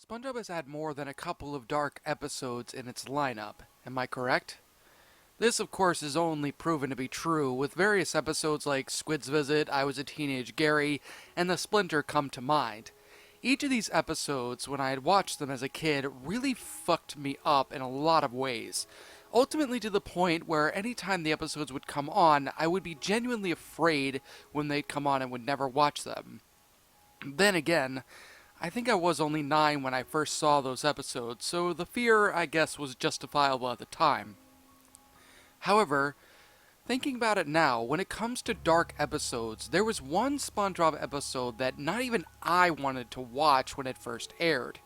SpongeBob has had more than a couple of dark episodes in its lineup, am I correct? This, of course, is only proven to be true, with various episodes like Squid's Visit, I Was a Teenage Gary, and The Splinter come to mind. Each of these episodes, when I had watched them as a kid, really fucked me up in a lot of ways. Ultimately to the point where anytime the episodes would come on, I would be genuinely afraid when they'd come on and would never watch them. Then again, I think I was only 9 when I first saw those episodes, so the fear, I guess, was justifiable at the time. However, thinking about it now, when it comes to dark episodes, there was one SpongeBob episode that not even I wanted to watch when it first aired,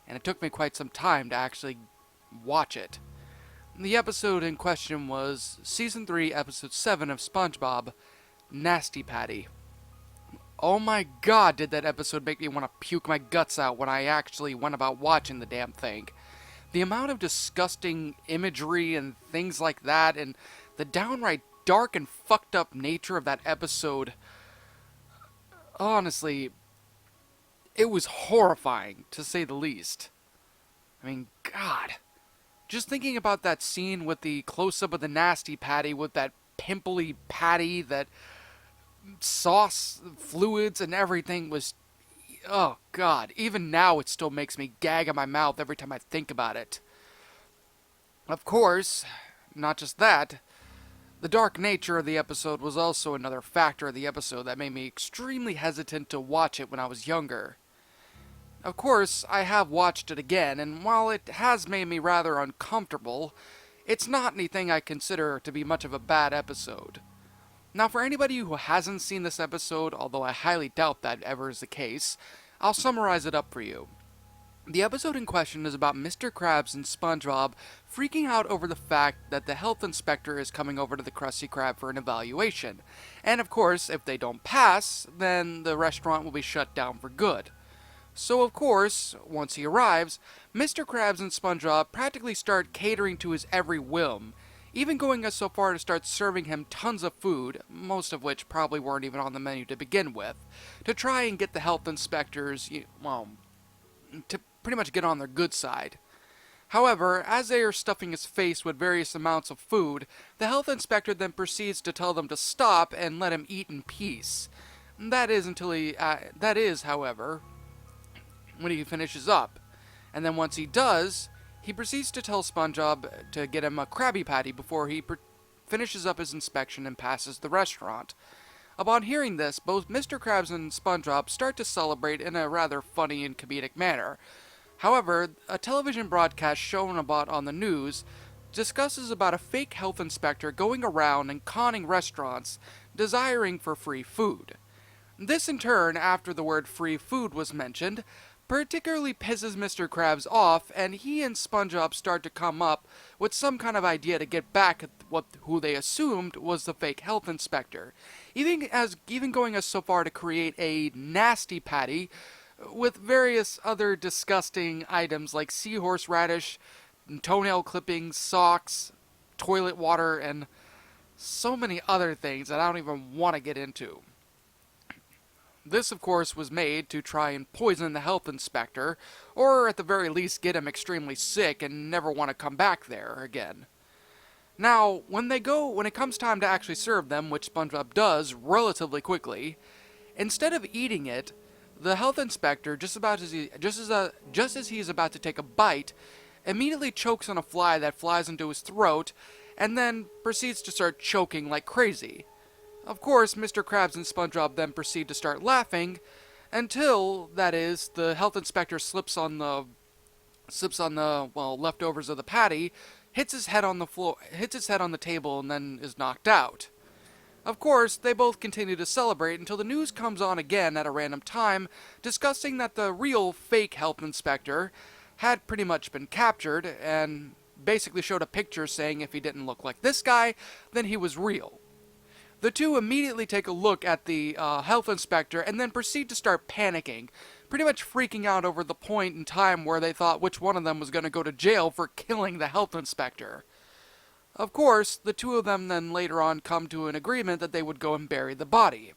and it took me quite some time to actually watch it. The episode in question was Season 3, Episode 7 of SpongeBob, Nasty Patty. Oh my god, did that episode make me want to puke my guts out when I actually went about watching the damn thing. The amount of disgusting imagery and things like that, and the downright dark and fucked up nature of that episode, honestly, it was horrifying, to say the least. I mean, god. Just thinking about that scene with the close-up of the Nasty Patty with that pimply patty, that sauce, fluids, and everything was... Oh, God. Even now it still makes me gag in my mouth every time I think about it. Of course, not just that, the dark nature of the episode was also another factor of the episode that made me extremely hesitant to watch it when I was younger. Of course, I have watched it again, and while it has made me rather uncomfortable, it's not anything I consider to be much of a bad episode. Now, for anybody who hasn't seen this episode, although I highly doubt that ever is the case, I'll summarize it up for you. The episode in question is about Mr. Krabs and SpongeBob freaking out over the fact that the health inspector is coming over to the Krusty Krab for an evaluation. And of course, if they don't pass, then the restaurant will be shut down for good. So of course, once he arrives, Mr. Krabs and SpongeBob practically start catering to his every whim, even going as so far to start serving him tons of food, most of which probably weren't even on the menu to begin with, to try and get the health inspectors, to pretty much get on their good side. However, as they are stuffing his face with various amounts of food, the health inspector then proceeds to tell them to stop and let him eat in peace. That is, however, when he finishes up. And then once he does, he proceeds to tell SpongeBob to get him a Krabby Patty before he finishes up his inspection and passes the restaurant. Upon hearing this, both Mr. Krabs and SpongeBob start to celebrate in a rather funny and comedic manner. However, a television broadcast shown about on the news discusses about a fake health inspector going around and conning restaurants, desiring for free food. This in turn, after the word free food was mentioned, particularly pisses Mr. Krabs off, and he and SpongeBob start to come up with some kind of idea to get back at who they assumed was the fake health inspector, even going as so far to create a nasty patty with various other disgusting items like seahorse radish, toenail clippings, socks, toilet water, and so many other things that I don't even want to get into. This, of course, was made to try and poison the health inspector, or at the very least get him extremely sick and never want to come back there again. Now, when it comes time to actually serve them, which SpongeBob does relatively quickly, instead of eating it, the health inspector, just as he is about to take a bite, immediately chokes on a fly that flies into his throat, and then proceeds to start choking like crazy. Of course, Mr. Krabs and SpongeBob then proceed to start laughing until, that is, the health inspector slips on the leftovers of the patty, hits his head on the table, and then is knocked out. Of course, they both continue to celebrate until the news comes on again at a random time, discussing that the real fake health inspector had pretty much been captured, and basically showed a picture saying if he didn't look like this guy, then he was real. The two immediately take a look at the health inspector and then proceed to start panicking, pretty much freaking out over the point in time where they thought which one of them was going to go to jail for killing the health inspector. Of course, the two of them then later on come to an agreement that they would go and bury the body.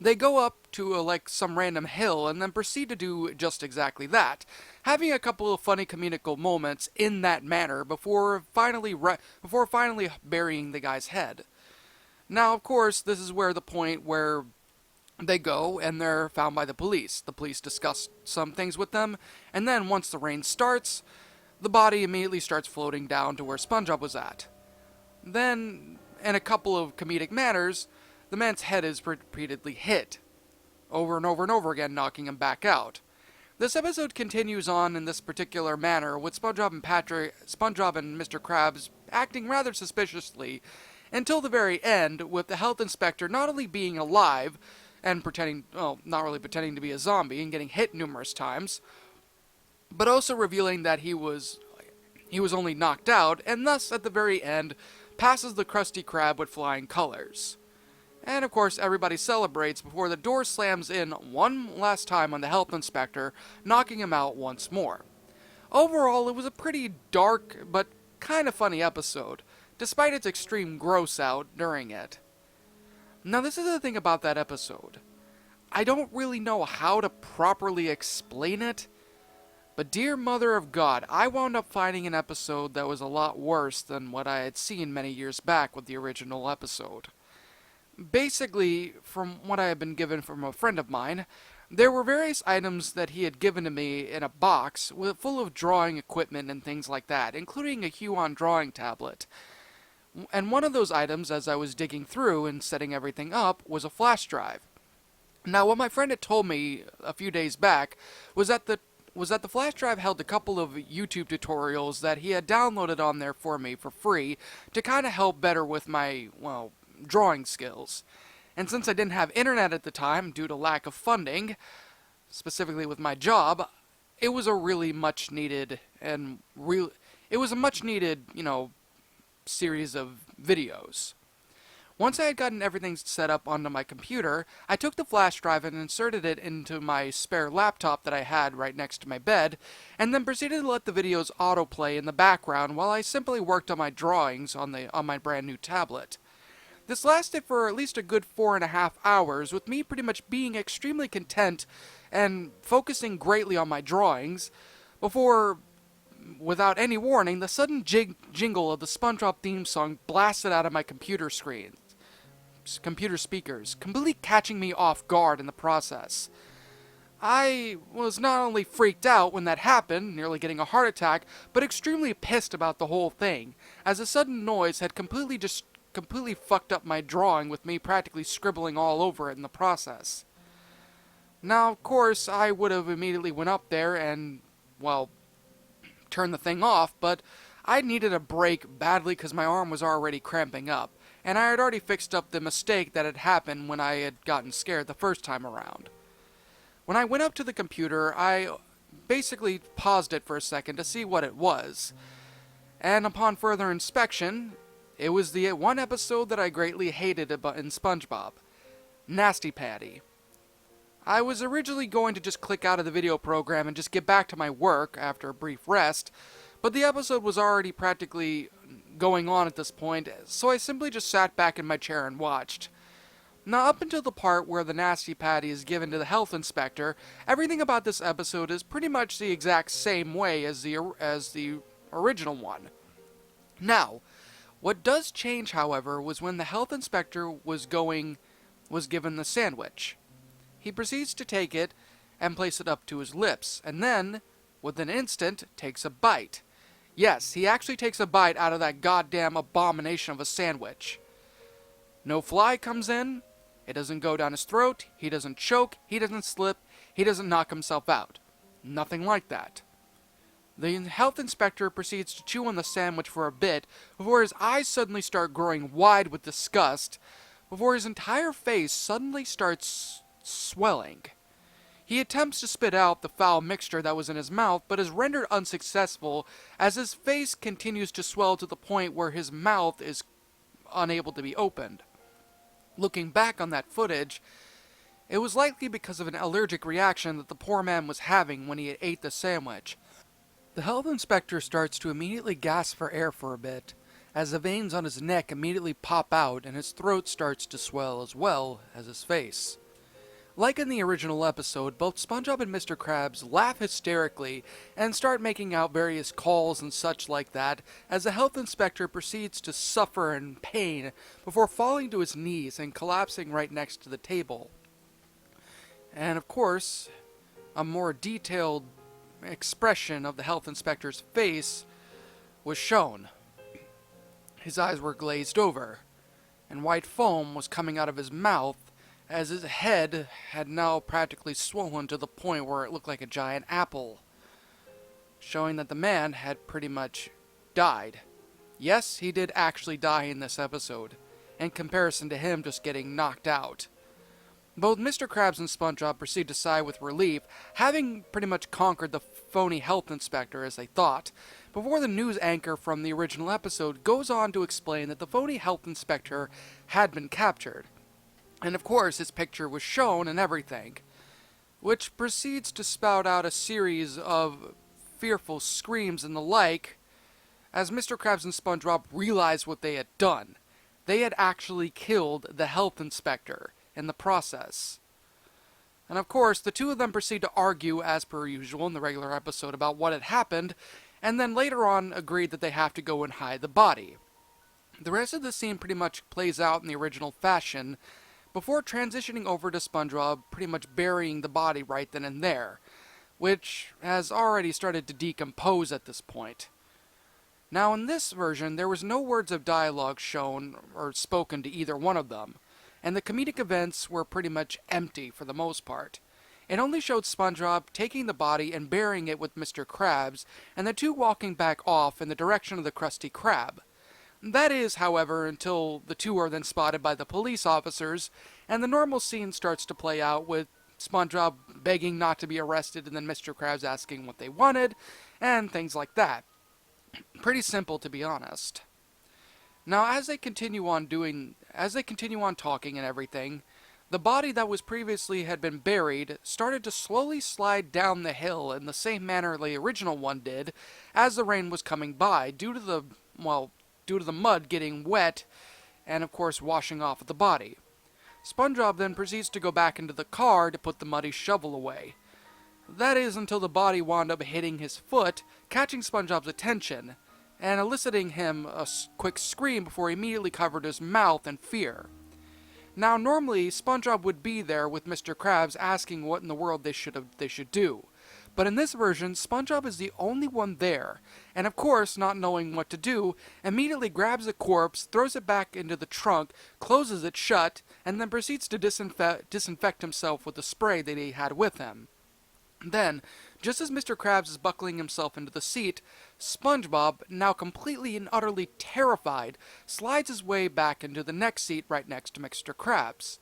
They go up to like some random hill and then proceed to do just exactly that, having a couple of funny comedical moments in that manner before finally burying the guy's head. Now, of course, this is where the point where they go and they're found by the police. The police discuss some things with them, and then once the rain starts, the body immediately starts floating down to where SpongeBob was at. Then, in a couple of comedic manners, the man's head is repeatedly hit, over and over and over again, knocking him back out. This episode continues on in this particular manner, with SpongeBob and Mr. Krabs acting rather suspiciously, until the very end, with the health inspector not only being alive and not really pretending to be a zombie and getting hit numerous times, but also revealing that he was only knocked out, and thus at the very end passes the Krusty Krab with flying colors. And of course, everybody celebrates before the door slams in one last time on the health inspector, knocking him out once more. Overall, it was a pretty dark but kind of funny episode, despite its extreme gross out during it. Now, this is the thing about that episode. I don't really know how to properly explain it, but dear Mother of God, I wound up finding an episode that was a lot worse than what I had seen many years back with the original episode. Basically, from what I had been given from a friend of mine, there were various items that he had given to me in a box full of drawing equipment and things like that, including a Huon drawing tablet. And one of those items, as I was digging through and setting everything up, was a flash drive. Now, what my friend had told me a few days back was that the flash drive held a couple of YouTube tutorials that he had downloaded on there for me for free to kind of help better with my, drawing skills. And since I didn't have internet at the time due to lack of funding, specifically with my job, it was a really much needed series of videos. Once I had gotten everything set up onto my computer, I took the flash drive and inserted it into my spare laptop that I had right next to my bed, and then proceeded to let the videos autoplay in the background while I simply worked on my drawings on my brand new tablet. This lasted for at least a good 4.5 hours, with me pretty much being extremely content and focusing greatly on my drawings, before, without any warning, the sudden jingle of the SpongeBob theme song blasted out of my computer speakers, completely catching me off guard in the process. I was not only freaked out when that happened, nearly getting a heart attack, but extremely pissed about the whole thing, as the sudden noise had completely fucked up my drawing, with me practically scribbling all over it in the process. Now, of course, I would have immediately went up there and, turned the thing off, but I needed a break badly because my arm was already cramping up, and I had already fixed up the mistake that had happened when I had gotten scared the first time around. When I went up to the computer, I basically paused it for a second to see what it was, and upon further inspection, it was the one episode that I greatly hated in SpongeBob, Nasty Patty. I was originally going to just click out of the video program and just get back to my work after a brief rest, but the episode was already practically going on at this point, so I simply just sat back in my chair and watched. Now, up until the part where the Nasty Patty is given to the health inspector, everything about this episode is pretty much the exact same way as the original one. Now, what does change, however, was when the health inspector was given the sandwich. He proceeds to take it and place it up to his lips, and then, with an instant, takes a bite. Yes, he actually takes a bite out of that goddamn abomination of a sandwich. No fly comes in, it doesn't go down his throat, he doesn't choke, he doesn't slip, he doesn't knock himself out. Nothing like that. The health inspector proceeds to chew on the sandwich for a bit before his eyes suddenly start growing wide with disgust, before his entire face suddenly starts swelling. He attempts to spit out the foul mixture that was in his mouth, but is rendered unsuccessful as his face continues to swell to the point where his mouth is unable to be opened. Looking back on that footage, it was likely because of an allergic reaction that the poor man was having when he ate the sandwich. The health inspector starts to immediately gasp for air for a bit, as the veins on his neck immediately pop out and his throat starts to swell as well as his face. Like in the original episode, both SpongeBob and Mr. Krabs laugh hysterically and start making out various calls and such like that as the health inspector proceeds to suffer in pain before falling to his knees and collapsing right next to the table. And of course, a more detailed expression of the health inspector's face was shown. His eyes were glazed over, and white foam was coming out of his mouth as his head had now practically swollen to the point where it looked like a giant apple, showing that the man had pretty much died. Yes, he did actually die in this episode, in comparison to him just getting knocked out. Both Mr. Krabs and SpongeBob proceed to sigh with relief, having pretty much conquered the phony health inspector as they thought, before the news anchor from the original episode goes on to explain that the phony health inspector had been captured. And of course, his picture was shown and everything, which proceeds to spout out a series of fearful screams and the like, as Mr. Krabs and SpongeBob realized what they had done. They had actually killed the health inspector in the process. And of course, the two of them proceed to argue, as per usual in the regular episode, about what had happened, and then later on agreed that they have to go and hide the body. The rest of the scene pretty much plays out in the original fashion, before transitioning over to SpongeBob pretty much burying the body right then and there, which has already started to decompose at this point. Now in this version, there was no words of dialogue shown or spoken to either one of them, and the comedic events were pretty much empty for the most part. It only showed SpongeBob taking the body and burying it with Mr. Krabs, and the two walking back off in the direction of the Krusty Krab. That is, however, until the two are then spotted by the police officers, and the normal scene starts to play out with SpongeBob begging not to be arrested and then Mr. Krabs asking what they wanted, and things like that. Pretty simple, to be honest. Now, as they continue on talking and everything, the body that was previously had been buried started to slowly slide down the hill in the same manner the original one did as the rain was coming by, due to the mud getting wet and, of course, washing off the body. SpongeBob then proceeds to go back into the car to put the muddy shovel away. That is until the body wound up hitting his foot, catching SpongeBob's attention, and eliciting him a quick scream before he immediately covered his mouth in fear. Now, normally, SpongeBob would be there with Mr. Krabs asking what in the world they should do. But in this version, SpongeBob is the only one there, and of course, not knowing what to do, immediately grabs the corpse, throws it back into the trunk, closes it shut, and then proceeds to disinfect himself with the spray that he had with him. Then, just as Mr. Krabs is buckling himself into the seat, SpongeBob, now completely and utterly terrified, slides his way back into the next seat right next to Mr. Krabs.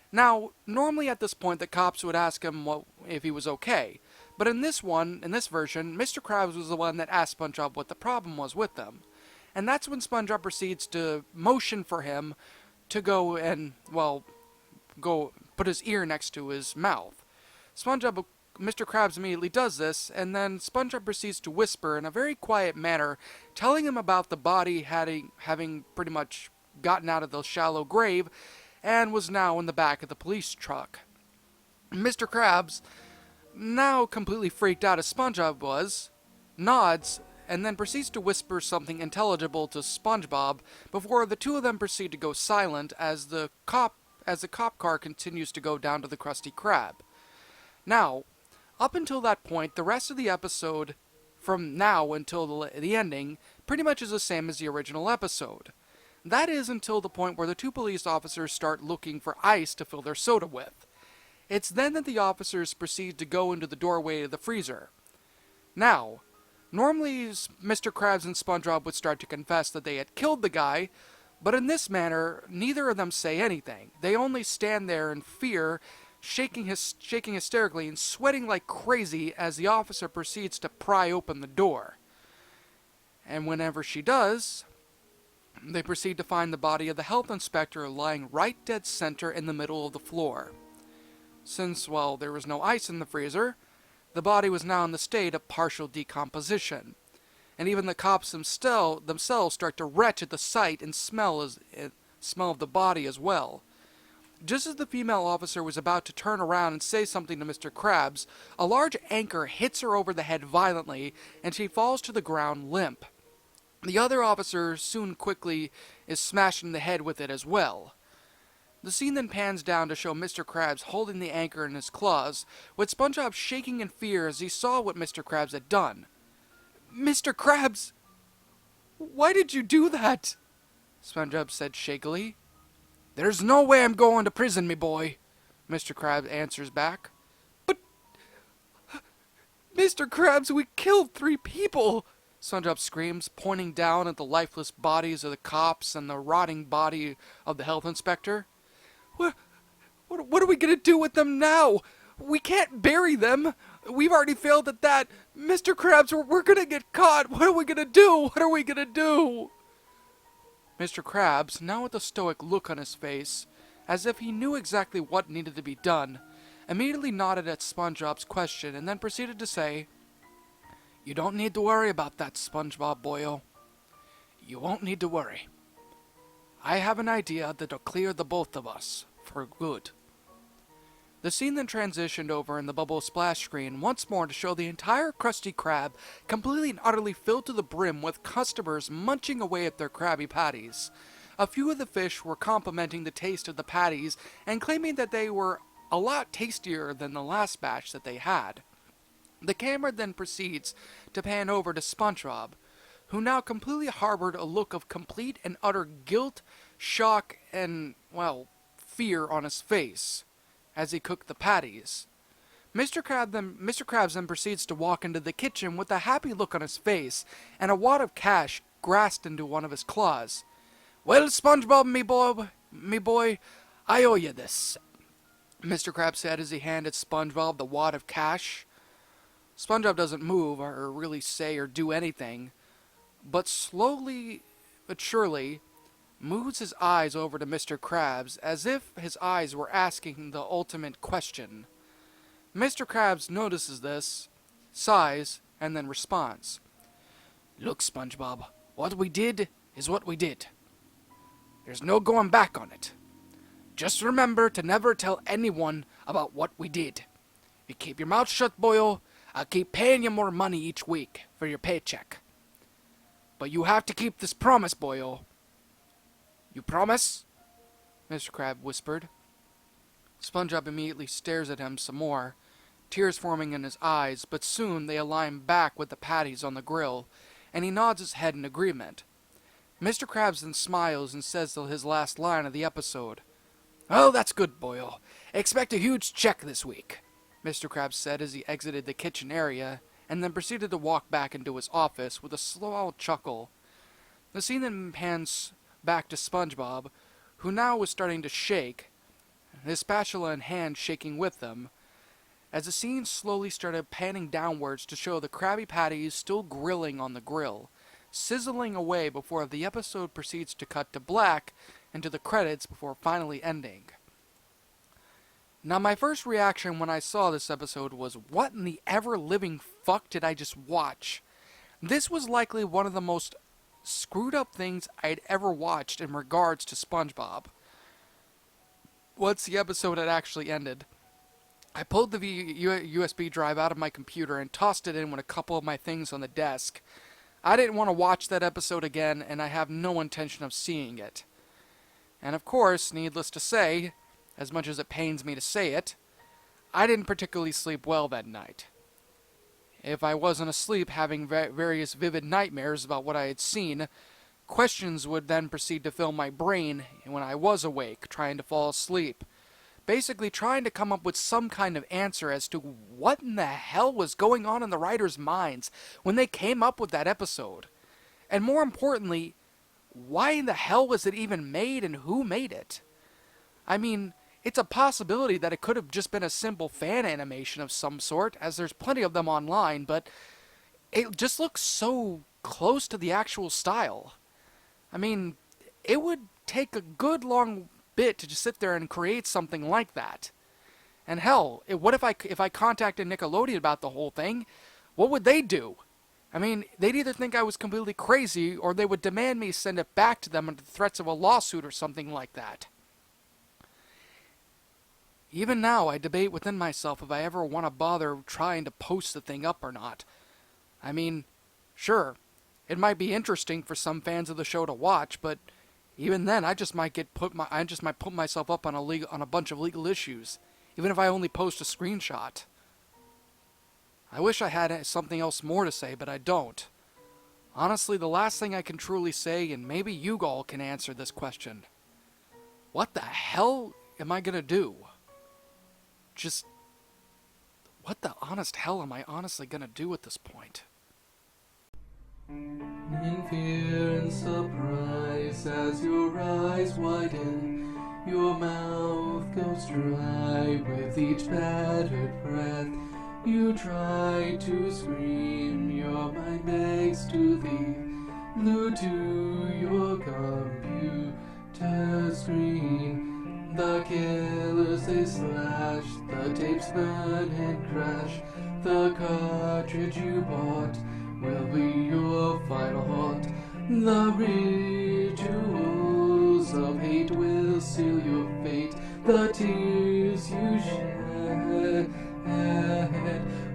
Now, normally at this point the cops would ask him if he was okay, but in this version, Mr. Krabs was the one that asked SpongeBob what the problem was with them. And that's when SpongeBob proceeds to motion for him to go and, go put his ear next to his mouth. Mr. Krabs immediately does this, and then SpongeBob proceeds to whisper in a very quiet manner, telling him about the body having pretty much gotten out of the shallow grave and was now in the back of the police truck. Mr. Krabs, now completely freaked out as SpongeBob was, nods and then proceeds to whisper something intelligible to SpongeBob before the two of them proceed to go silent as the cop car continues to go down to the Krusty Krab. Now, up until that point, the rest of the episode, from now until the ending, pretty much is the same as the original episode. That is until the point where the two police officers start looking for ice to fill their soda with. It's then that the officers proceed to go into the doorway of the freezer. Now, normally Mr. Krabs and SpongeBob would start to confess that they had killed the guy, but in this manner, neither of them say anything. They only stand there in fear, shaking hysterically and sweating like crazy as the officer proceeds to pry open the door. And whenever she does, they proceed to find the body of the health inspector lying right dead center in the middle of the floor. Since, there was no ice in the freezer, the body was now in the state of partial decomposition. And even the cops themselves start to retch at the sight and smell of the body as well. Just as the female officer was about to turn around and say something to Mr. Krabs, a large anchor hits her over the head violently, and she falls to the ground limp. The other officer soon quickly is smashed in the head with it as well. The scene then pans down to show Mr. Krabs holding the anchor in his claws, with SpongeBob shaking in fear as he saw what Mr. Krabs had done. "Mr. Krabs, why did you do that?" SpongeBob said shakily. "There's no way I'm going to prison, me boy," Mr. Krabs answers back. "But, Mr. Krabs, we killed 3 people!" SpongeBob screams, pointing down at the lifeless bodies of the cops and the rotting body of the health inspector. What are we going to do with them now? We can't bury them. We've already failed at that. Mr. Krabs, we're going to get caught. What are we going to do? What are we going to do? Mr. Krabs, now with a stoic look on his face, as if he knew exactly what needed to be done, immediately nodded at SpongeBob's question and then proceeded to say, "You don't need to worry about that, SpongeBob boyo. You won't need to worry. I have an idea that'll clear the both of us, for good." The scene then transitioned over in the bubble splash screen once more to show the entire Krusty Krab completely and utterly filled to the brim with customers munching away at their Krabby Patties. A few of the fish were complimenting the taste of the patties and claiming that they were a lot tastier than the last batch that they had. The camera then proceeds to pan over to SpongeBob, who now completely harbored a look of complete and utter guilt, shock, and, well, fear on his face as he cooked the patties. Mr. Krabs then proceeds to walk into the kitchen with a happy look on his face and a wad of cash grasped into one of his claws. "Well, SpongeBob, me boy, I owe you this," Mr. Krabs said as he handed SpongeBob the wad of cash. SpongeBob doesn't move or really say or do anything, but slowly but surely moves his eyes over to Mr. Krabs as if his eyes were asking the ultimate question. Mr. Krabs notices this, sighs, and then responds, "Look, SpongeBob, what we did is what we did. There's no going back on it. Just remember to never tell anyone about what we did. You keep your mouth shut, boyo, I'll keep paying you more money each week for your paycheck. But you have to keep this promise, boyo. You promise?" Mr. Krabs whispered. SpongeBob immediately stares at him some more, tears forming in his eyes, but soon they align back with the patties on the grill, and he nods his head in agreement. Mr. Krabs then smiles and says his last line of the episode. "Oh, that's good, boyo. Expect a huge check this week," Mr. Krabs said as he exited the kitchen area, and then proceeded to walk back into his office with a slow chuckle. The scene then pans back to SpongeBob, who now was starting to shake, his spatula in hand shaking with them, as the scene slowly started panning downwards to show the Krabby Patties still grilling on the grill, sizzling away before the episode proceeds to cut to black and to the credits before finally ending. Now, my first reaction when I saw this episode was, what in the ever-living fuck did I just watch? This was likely one of the most screwed up things I'd ever watched in regards to SpongeBob. Once the episode had actually ended, I pulled the USB drive out of my computer and tossed it in with a couple of my things on the desk. I didn't want to watch that episode again, and I have no intention of seeing it. And of course, needless to say, as much as it pains me to say it, I didn't particularly sleep well that night. If I wasn't asleep having various vivid nightmares about what I had seen, questions would then proceed to fill my brain when I was awake, trying to fall asleep. Basically trying to come up with some kind of answer as to what in the hell was going on in the writers' minds when they came up with that episode. And more importantly, why in the hell was it even made and who made it? I mean, it's a possibility that it could have just been a simple fan animation of some sort, as there's plenty of them online, but it just looks so close to the actual style. I mean, it would take a good long bit to just sit there and create something like that. And hell, what if I contacted Nickelodeon about the whole thing? What would they do? I mean, they'd either think I was completely crazy, or they would demand me send it back to them under the threats of a lawsuit or something like that. Even now, I debate within myself if I ever want to bother trying to post the thing up or not. I mean, sure, it might be interesting for some fans of the show to watch, but even then, I just might put myself up on a bunch of legal issues, even if I only post a screenshot. I wish I had something else more to say, but I don't. Honestly, the last thing I can truly say, and maybe you all can answer this question: what the hell am I gonna do? Just, what the honest hell am I honestly gonna do at this point? In fear and surprise, as your eyes widen, your mouth goes dry with each battered breath. You try to scream, your mind begs to thee, glued to your computer screen. The killers they slash, the tapes burn and crash. The cartridge you bought will be your final haunt. The rituals of hate will seal your fate. The tears you shed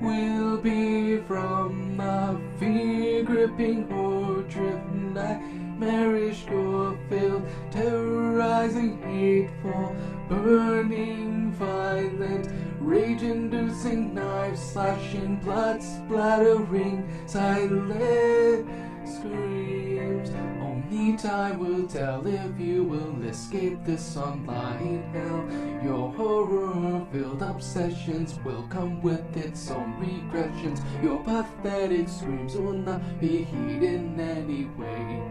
will be from the fear-gripping horde-driven nightmarish gore-filled, terrorizing, hateful, burning, violent, rage-inducing, knife-slashing, blood-splattering, silent screams. Only time will tell if you will escape this online hell. Your horror-filled obsessions will come with its own regressions. Your pathetic screams will not be heeded in any way,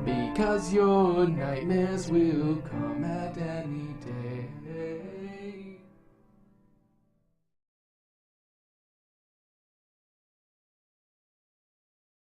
because your nightmares will come at any day.